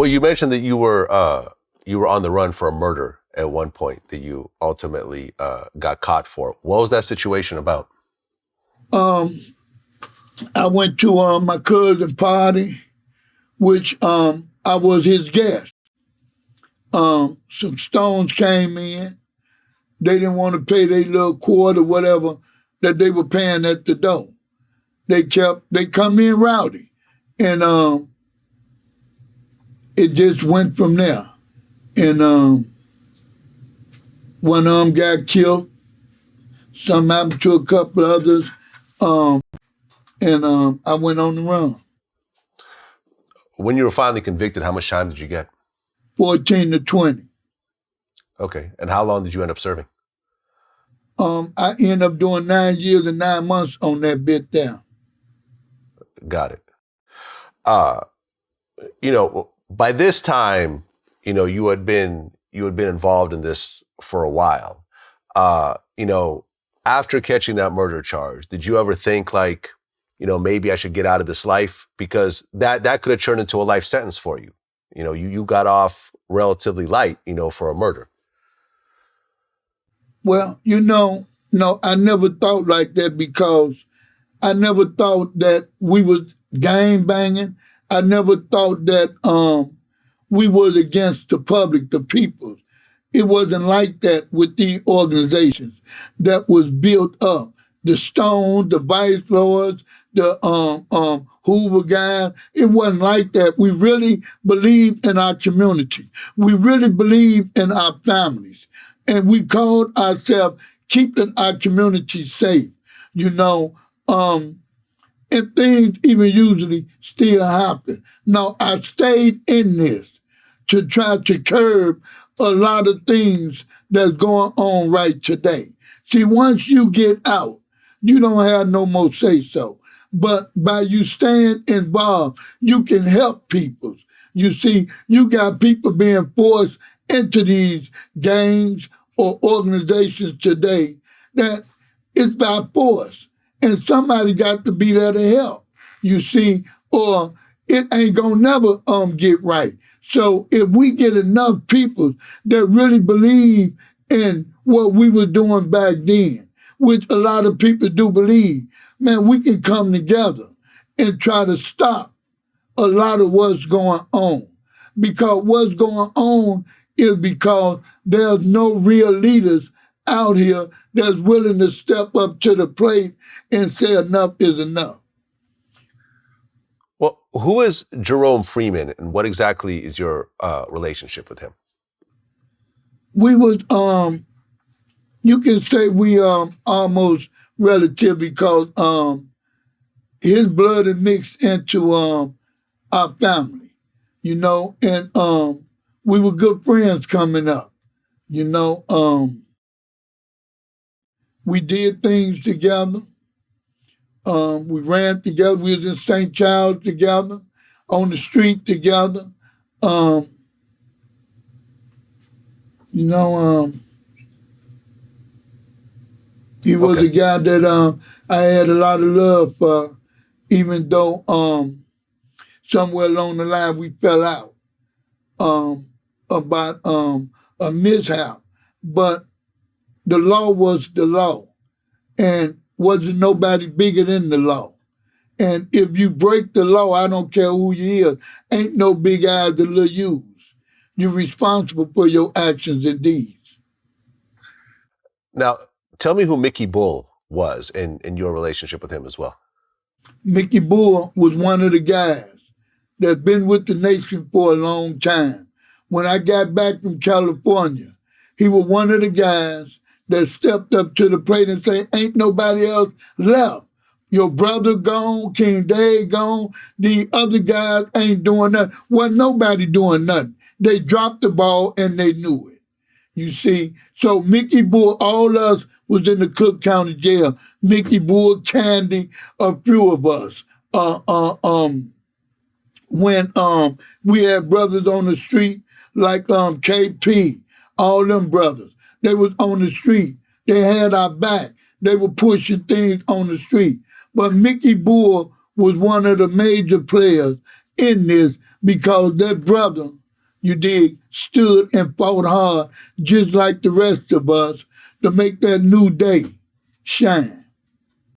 Well, you mentioned that you were on the run for a murder at one point that you ultimately got caught for. What was that situation about? Um, I went to my cousin's party, which I was his guest. Some stones came in. They didn't want to pay their little quarter, whatever, that they were paying at the door. They come in rowdy. And it just went from there. And one of them got killed. Something happened to a couple others. And I went on the run. When you were finally convicted, how much time did you get? 14 to 20. Okay. And how long did you end up serving? I ended up doing 9 years and 9 months on that bit there. Got it. By this time, you had been involved in this for a while. After catching that murder charge, did you ever think like, maybe I should get out of this life? Because that could have turned into a life sentence for you. You got off relatively light, for a murder. Well, no, I never thought like that because I never thought that we was gang banging. I never thought that we was against the public, the people. It wasn't like that with the organizations that was built up. The Stones, the Vice Lords, the Hoover guys. It wasn't like that. We really believed in our community. We really believed in our families. And we called ourselves keeping our community safe, and things even usually still happen. Now, I stayed in this to try to curb a lot of things that's going on right today. See, once you get out, you don't have no more say-so. But by you staying involved, you can help people. You see, you got people being forced into these gangs or organizations today that it's by force. And somebody got to be there to help, you see, or it ain't gonna never get right. So if we get enough people that really believe in what we were doing back then, which a lot of people do believe, man, we can come together and try to stop a lot of what's going on. Because what's going on is because there's no real leaders out here that's willing to step up to the plate and say enough is enough. Well, who is Jerome Freeman and what exactly is your relationship with him? We was, you can say we almost relative because his blood is mixed into our family, and we were good friends coming up, we did things together. We ran together. We was in St. Charles together, on the street together. He was a guy that I had a lot of love for, even though somewhere along the line we fell out about a mishap. But the law was the law, and wasn't nobody bigger than the law. And if you break the law, I don't care who you is, ain't no big eyes to little U's. You're responsible for your actions and deeds. Now, tell me who Mickey Bull was in your relationship with him as well. Mickey Bull was one of the guys that's been with the nation for a long time. When I got back from California, he was one of the guys that stepped up to the plate and said, ain't nobody else left. Your brother gone, King Dave gone, the other guys ain't doing nothing. Wasn't nobody doing nothing. They dropped the ball and they knew it. You see? So Mickey Bull, all us was in the Cook County Jail. Mickey Bull, Candy, a few of us. When we had brothers on the street like KP, all them brothers. They was on the street. They had our back. They were pushing things on the street. But Mickey Bull was one of the major players in this because that brother, you dig, stood and fought hard just like the rest of us to make that new day shine.